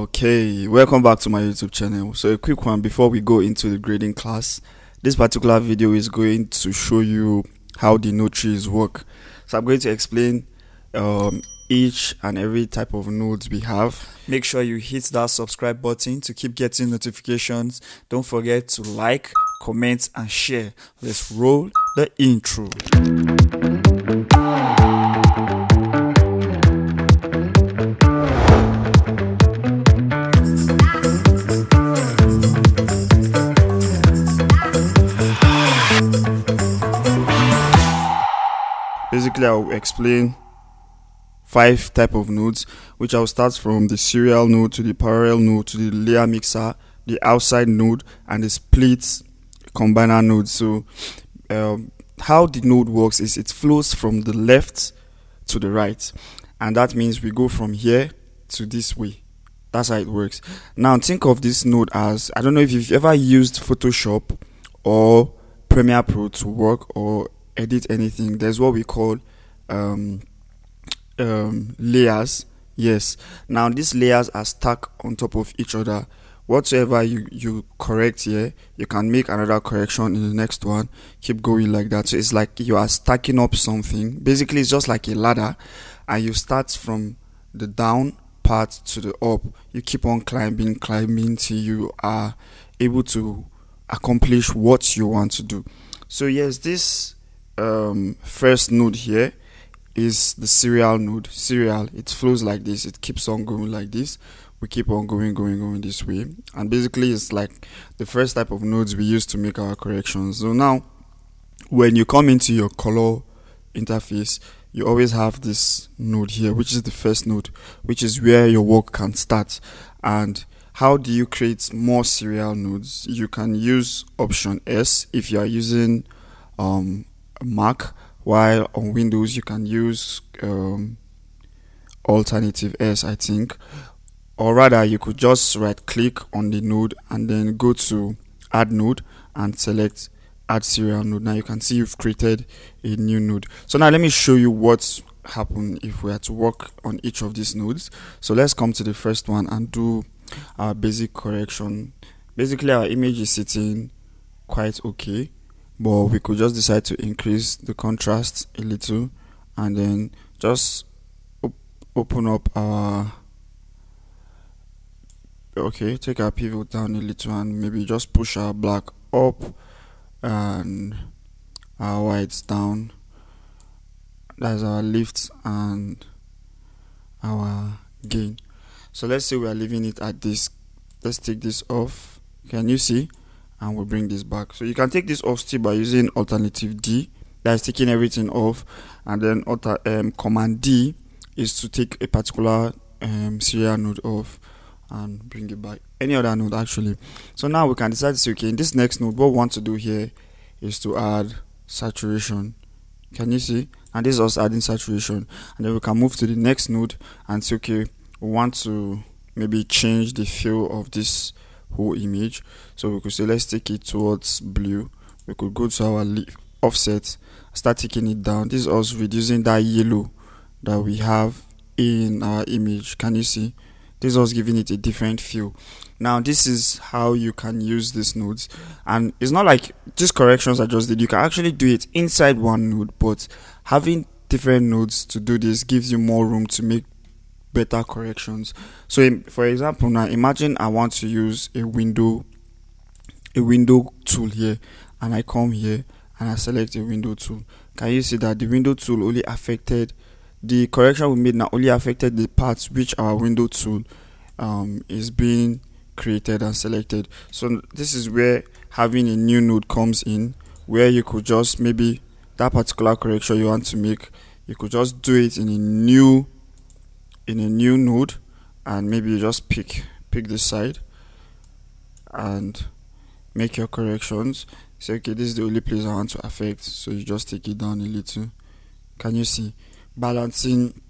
Okay, welcome back to my YouTube channel. So a quick one before we go into the grading class. This particular video is going to show you how the node trees work. So I'm going to explain each and every type of nodes we have. Make sure you hit that subscribe button to keep getting notifications. Don't forget to like, comment and share. Let's roll the intro. Basically, I'll explain 5 type of nodes, which I'll start from the serial node to the parallel node to the layer mixer, the outside node, and the split combiner node. So how the node works is it flows from the left to the right, and that means we go from here to this way. That's how it works. Now think of this node as, I don't know if you've ever used Photoshop or Premiere Pro to work or edit anything. There's what we call layers. Yes, now these layers are stacked on top of each other. Whatsoever you correct here, you can make another correction in the next one, keep going like that. So it's like you are stacking up something. Basically it's just like a ladder, and you start from the down part to the up. You keep on climbing till you are able to accomplish what you want to do. So yes, this first node here is the serial node. Serial, it flows like this, it keeps on going like this. We keep on going this way, and basically it's like the first type of nodes we use to make our corrections. So now when you come into your color interface, you always have this node here, which is the first node, which is where your work can start. And how do you create more serial nodes? You can use option S if you are using Mac, while on Windows you can use alternative S, I think, or rather you could just right click on the node and then go to add node and select add serial node. Now you can see you've created a new node. So now let me show you what's happen if we are to work on each of these nodes. So let's come to the first one and do our basic correction. Basically our image is sitting quite okay, but we could just decide to increase the contrast a little and then just open up our, okay, take our pivot down a little and maybe just push our black up and our whites down. That's our lift and our gain. So let's say we are leaving it at this. Let's take this off. Can you see? And we'll bring this back. So you can take this off still by using alternative D, that's taking everything off, and then command D is to take a particular serial node off and bring it back, any other node actually. So now we can decide to say, okay, in this next node what we want to do here is to add saturation. Can you see? And this is also adding saturation. And then we can move to the next node and say, okay, we want to maybe change the feel of this whole image. So we could say, let's take it towards blue. We could go to our offset, start taking it down. This is also reducing that yellow that we have in our image. Can you see? This is also giving it a different feel. Now this is how you can use these nodes, and it's not like these corrections I just did, you can actually do it inside one node, but having different nodes to do this gives you more room to make better corrections. So for example, now imagine I want to use a window tool here, and I come here and I select a window tool. Can you see that the window tool only affected, the correction we made now only affected the parts which our window tool is being created and selected. So this is where having a new node comes in, where you could just, maybe that particular correction you want to make, you could just do it in a new node, and maybe you just pick this side and make your corrections. Say, okay, this is the only place I want to affect, so you just take it down a little. Can you see? Balancing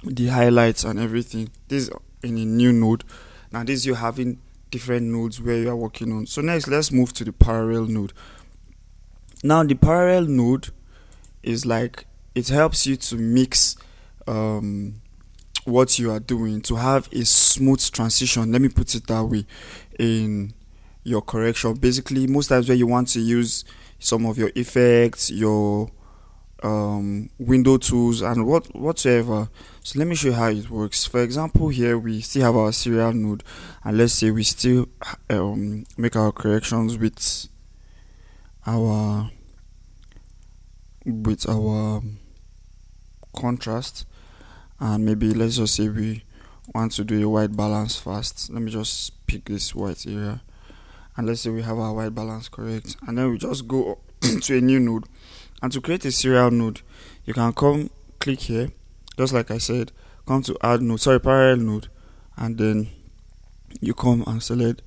the highlights and everything. This is in a new node. Now this is you having different nodes where you are working on. So next, let's move to the parallel node. Now the parallel node is like, it helps you to mix what you are doing to have a smooth transition, let me put it that way, in your correction. Basically, most times when you want to use some of your effects, your window tools and whatsoever. So let me show you how it works. For example, here we still have our serial node, and let's say we still make our corrections with our contrast, and maybe let's just say we want to do a white balance fast. Let me just pick this white area, and let's say we have our white balance correct, and then we just go to a new node. And to create a serial node, you can come click here, just like I said, come to add node, parallel node, and then you come and select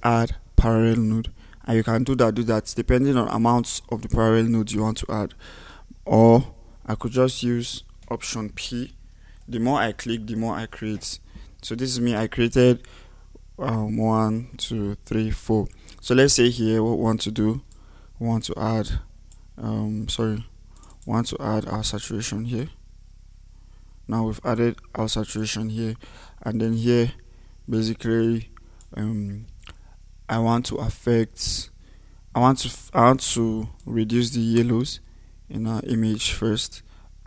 add parallel node, and you can do that depending on amounts of the parallel nodes you want to add. Or I could just use option P. The more I click, the more I create. So this is me, I created 1, 2, 3, 4. So let's say here what we want to do, we want to add our saturation here. Now we've added our saturation here, and then here basically I want to reduce the yellows in our image first,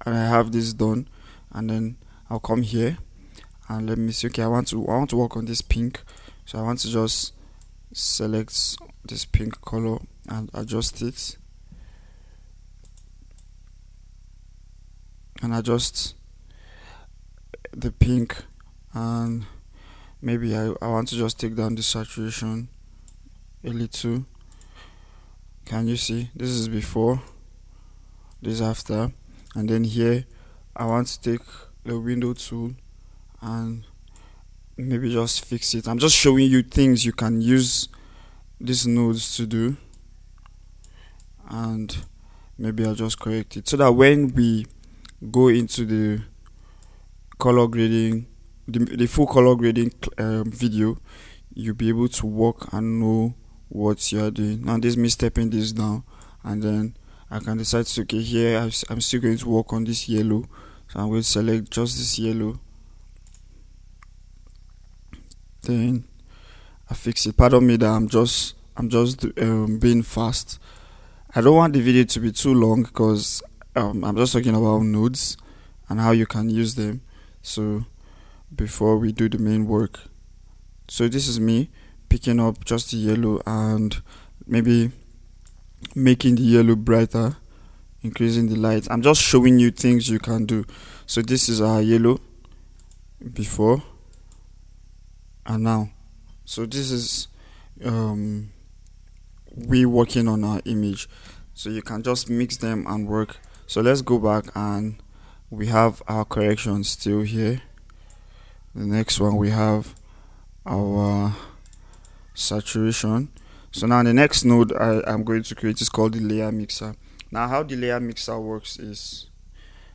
and I have this done. And then I'll come here and let me see. Okay, I want to work on this pink, so I want to just select this pink color and adjust it, and adjust the pink, and maybe I want to just take down the saturation a little. Can you see? This is before, this is after. And then here I want to take the window tool and maybe just fix it. I'm just showing you things you can use these nodes to do, and maybe I'll just correct it so that when we go into the color grading, the full color grading video, you'll be able to work and know what you are doing. Now this is me stepping this down, and then I can decide to, okay, here I'm still going to work on this yellow, so I'm going to select just this yellow, then I fix it. Pardon me that I'm just being fast. I don't want the video to be too long because I'm just talking about nodes and how you can use them. So before we do the main work, so this is me picking up just the yellow and maybe making the yellow brighter, increasing the light. I'm just showing you things you can do. So this is our yellow before and now. So this is we working on our image, so you can just mix them and work. So let's go back, and we have our corrections still here. The next one, we have our saturation. So now the next node I'm going to create is called the layer mixer. Now how the layer mixer works is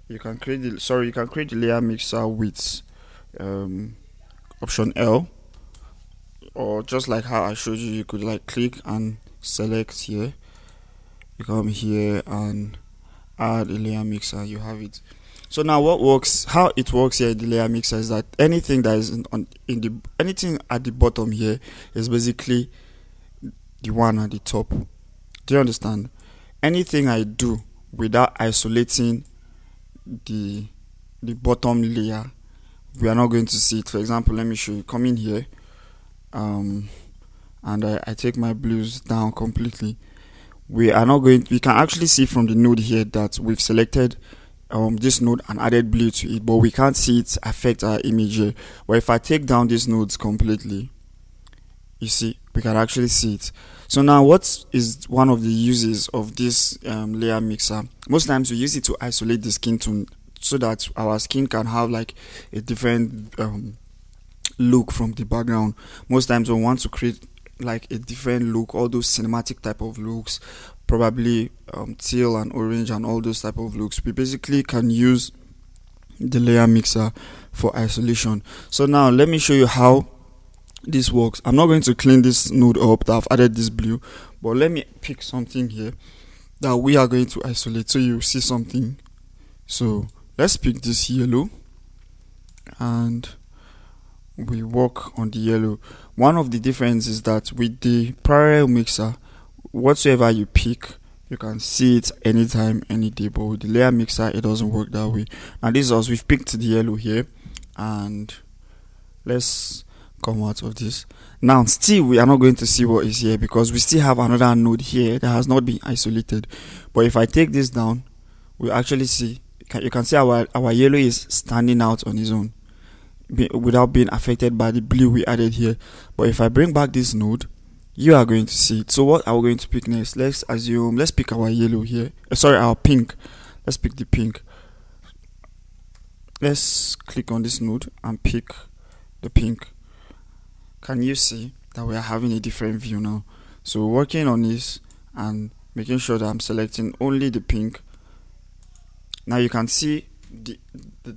you can create the layer mixer with option L, or just like how I showed you, you could like click and select here. You come here and add a layer mixer, you have it. So now how it works here in the layer mixer is that anything that is anything at the bottom here is basically the one at the top. Do you understand? Anything I do without isolating the bottom layer, we are not going to see it. For example, let me show you. Come in here, and I take my blues down completely. We can actually see from the node here that we've selected this node and added blue to it, but we can't see it affect our image here. But if I take down these nodes completely, you see, we can actually see it. So now what is one of the uses of this layer mixer? Most times we use it to isolate the skin tone so that our skin can have like a different look from the background. Most times we want to create like a different look, all those cinematic type of looks, probably teal and orange and all those type of looks. We basically can use the layer mixer for isolation. So now let me show you how this works. I'm not going to clean this node up that I've added this blue, but let me pick something here that we are going to isolate so you see something. So let's pick this yellow, and we work on the yellow. One of the differences is that with the parallel mixer, whatsoever you pick, you can see it anytime, any day. But with the layer mixer, it doesn't work that way. And this is us. We've picked the yellow here, and let's come out of this. Now, still, we are not going to see what is here because we still have another node here that has not been isolated. But if I take this down, we actually see, you can see our yellow is standing out on its own without being affected by the blue we added here. But if I bring back this node, you are going to see it. So what are we going to pick next? Let's pick our yellow here. Sorry, our pink. Let's pick the pink. Let's click on this node and pick the pink. Can you see that we are having a different view now? So working on this and making sure that I'm selecting only the pink. Now you can see the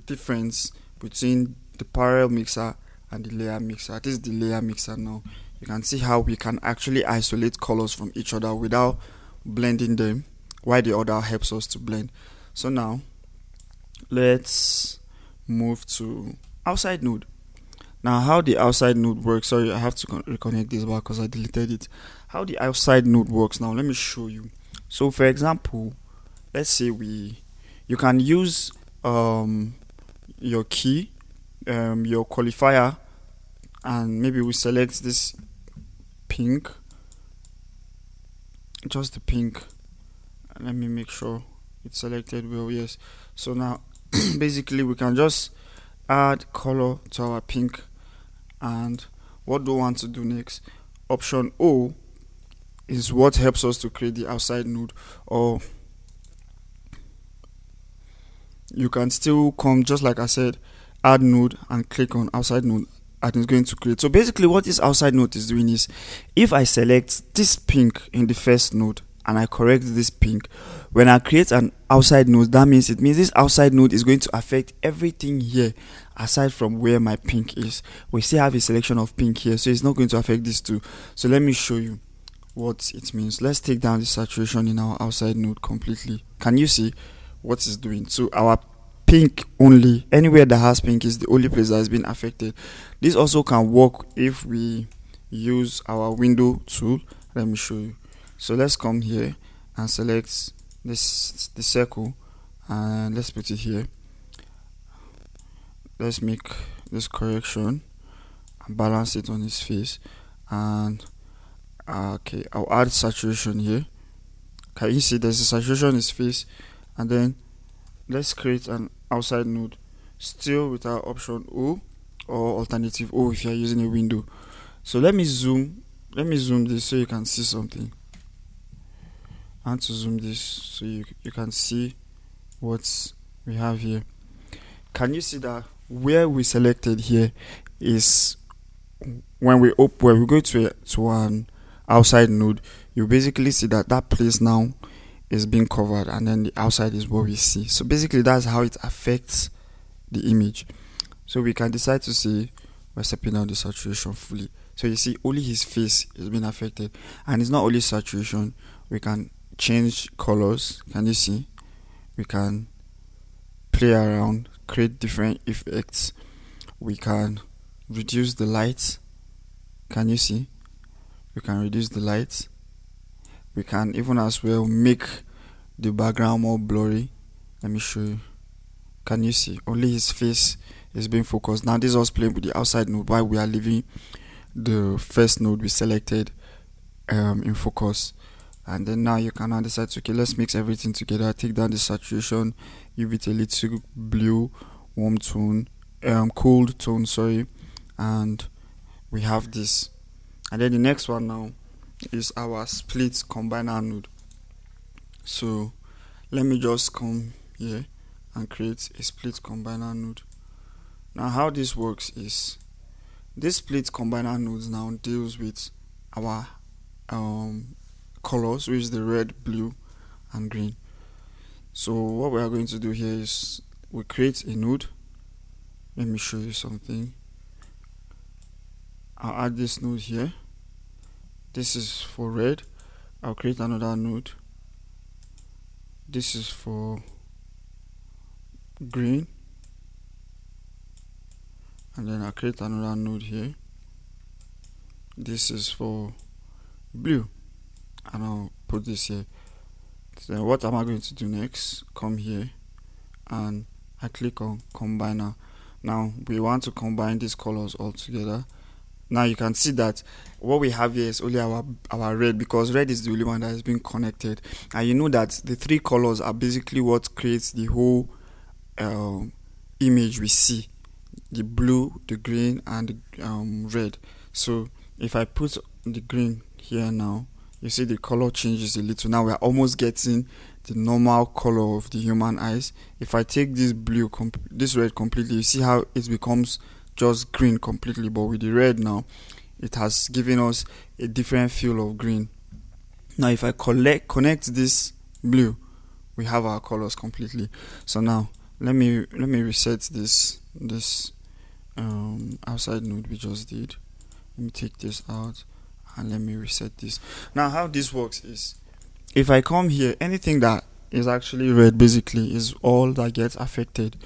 difference between the parallel mixer and the layer mixer. This is the layer mixer now. You can see how we can actually isolate colors from each other without blending them, while the other helps us to blend. So now let's move to outside node. Now how the outside node works, sorry, I have to reconnect this back because I deleted it. How the outside node works now, let me show you. So for example, let's say you can use your key, your qualifier, and maybe we select this pink, just the pink. Let me make sure it's selected well. Yes. So now basically we can just add color to our pink. And what do we want to do next? Option O is what helps us to create the outside node, or you can still come, just like I said, add node and click on outside node, and it's going to create. So basically what this outside node is doing is, if I select this pink in the first node and I correct this pink, when I create an outside node, that means this outside node is going to affect everything here aside from where my pink is. We still have a selection of pink here, so it's not going to affect this too. So let me show you what it means. Let's take down the saturation in our outside node completely. Can you see what it's doing? So our pink only, anywhere that has pink, is the only place that has been affected. This also can work if we use our window tool. Let me show you. So let's come here and select the circle, and let's put it here. Let's make this correction and balance it on his face, and okay, I'll add saturation here. Can you see there's a saturation on his face? And then let's create an outside node, still with our option O, or alternative O if you're using a window. So let me zoom this so you can see something. I want to zoom this so you can see what we have here. Can you see that where we selected here is when we go to an outside node, you basically see that place now is being covered, and then the outside is what we see. So basically that's how it affects the image. So we can decide to say we're stepping down the saturation fully. So you see only his face is being affected, and it's not only saturation. We can change colors. Can you see? We can play around, create different effects. We can reduce the lights. Can you see? We can reduce the lights. We can even as well make the background more blurry. Let me show you. Can you see? Only his face is being focused. Now this is us playing with the outside node while we are leaving the first node we selected in focus. And then now you can now decide to, okay, let's mix everything together. Take down the saturation, give it a little blue, warm tone, cold tone, sorry, and we have this. And then the next one now is our split combiner node. So let me just come here and create a split combiner node. Now how this works is, this split combiner node now deals with our colors, which is the red, blue and green. So what we are going to do here is we create a node. Let me show you something. I'll add this node here. This is for red. I'll create another node. This is for green. and then I'll create another node here. This is for blue, and I'll put this here. So what am I going to do next? Come here and I click on combiner. Now we want to combine these colors all together. Now you can see that what we have here is only our red, because red is the only one that has been connected, and you know that the three colors are basically what creates the whole image we see: the blue, the green, and the red. So if I put the green here now, you see the color changes a little. Now we are almost getting the normal color of the human eyes. If I take this blue, this red completely, you see how it becomes just green completely, but with the red now, it has given us a different feel of green. Now if I connect this blue, we have our colors completely. So now let me reset this outside node we just did. Let me take this out and let me reset this. Now how this works is, if I come here, anything that is actually red basically is all that gets affected.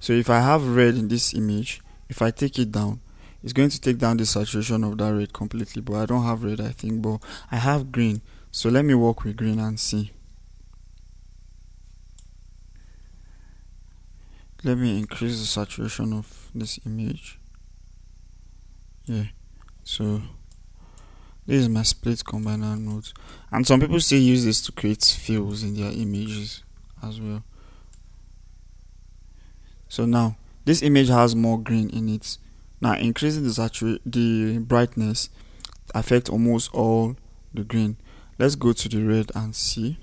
So if I have red in this image, if I take it down, it's going to take down the saturation of that red completely, but I don't have red, I think, but I have green. So let me work with green and see. Let me increase the saturation of this image. Yeah, so this is my split combiner node, and some people still use this to create fills in their images as well. So now this image has more green in it. Now increasing the brightness affects almost all the green. Let's go to the red and see.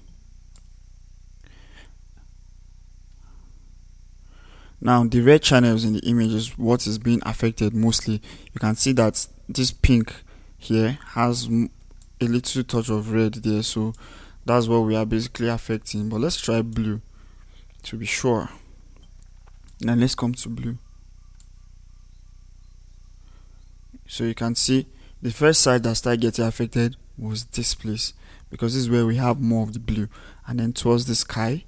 Now the red channels in the image is what is being affected mostly. You can see that this pink here has a little touch of red there, so that's what we are basically affecting. But let's try blue to be sure. Now let's come to blue. So you can see the first side that started getting affected was this place, because this is where we have more of the blue, and then towards the sky.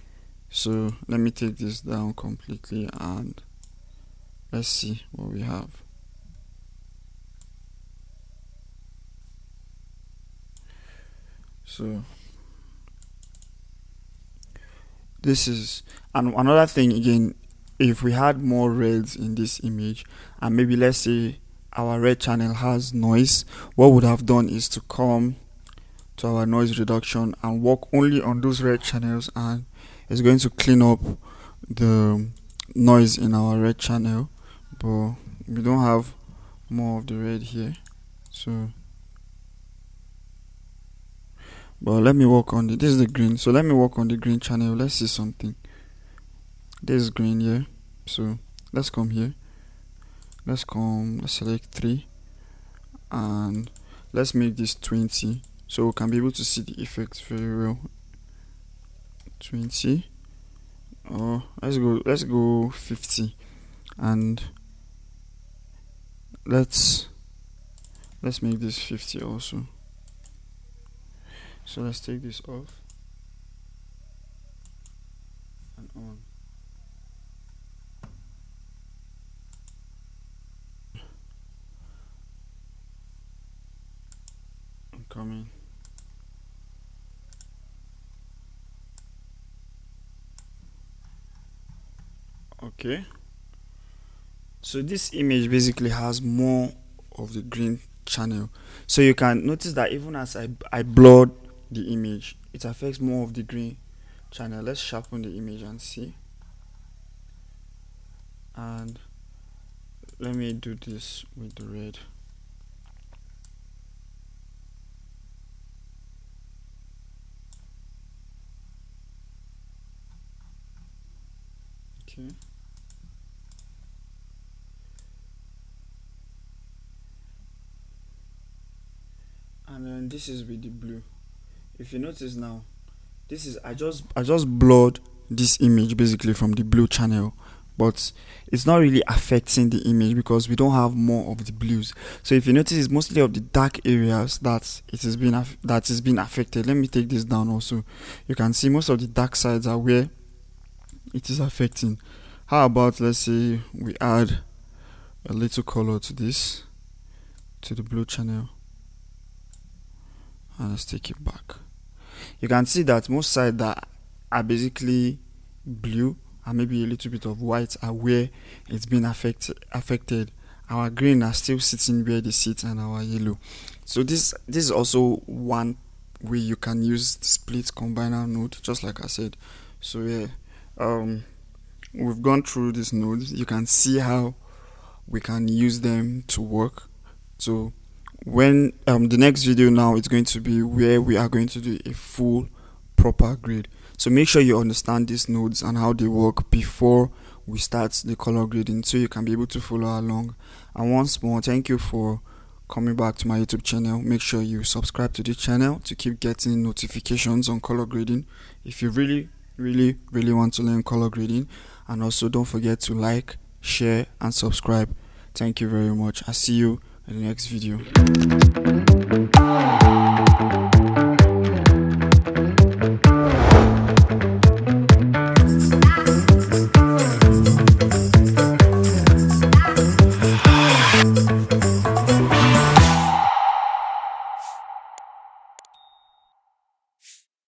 So let me take this down completely and let's see what we have. So this is, and another thing again, if we had more reds in this image, and maybe let's say our red channel has noise, what would have done is to come to our noise reduction and work only on those red channels, and it's going to clean up the noise in our red channel. But we don't have more of the red here, so but let me work on this is the green, so let me work on the green channel. Let's see something. This is green here, so let's come here, let's select 3 and let's make this 20 so we can be able to see the effects very well. 20, or let's go 50, and let's make this 50 also. So let's take this off and on. I'm coming. Okay, so this image basically has more of the green channel, so you can notice that even as I blurred the image, it affects more of the green channel. Let's sharpen the image and see, and let me do this with the red. Okay, and then this is with the blue. If you notice now, this is I just blurred this image basically from the blue channel, but it's not really affecting the image because we don't have more of the blues. So if you notice, it's mostly of the dark areas that it is being affected. Let me take this down also. You can see most of the dark sides are where it is affecting. How about let's say we add a little color to this, to the blue channel, and let's take it back. You can see that most sides that are basically blue and maybe a little bit of white are where it's been affected. Our green are still sitting where they sit, and our yellow. So this is also one way you can use the split combiner node, just like I said. So yeah, we've gone through these nodes. You can see how we can use them to work. So when the next video now, it's going to be where we are going to do a full proper grid. So make sure you understand these nodes and how they work before we start the color grading, so you can be able to follow along. And once more, thank you for coming back to my YouTube channel. Make sure you subscribe to the channel to keep getting notifications on color grading if you really want to learn color grading. And also don't forget to like, share and subscribe. Thank you very much. I'll see you in the next video.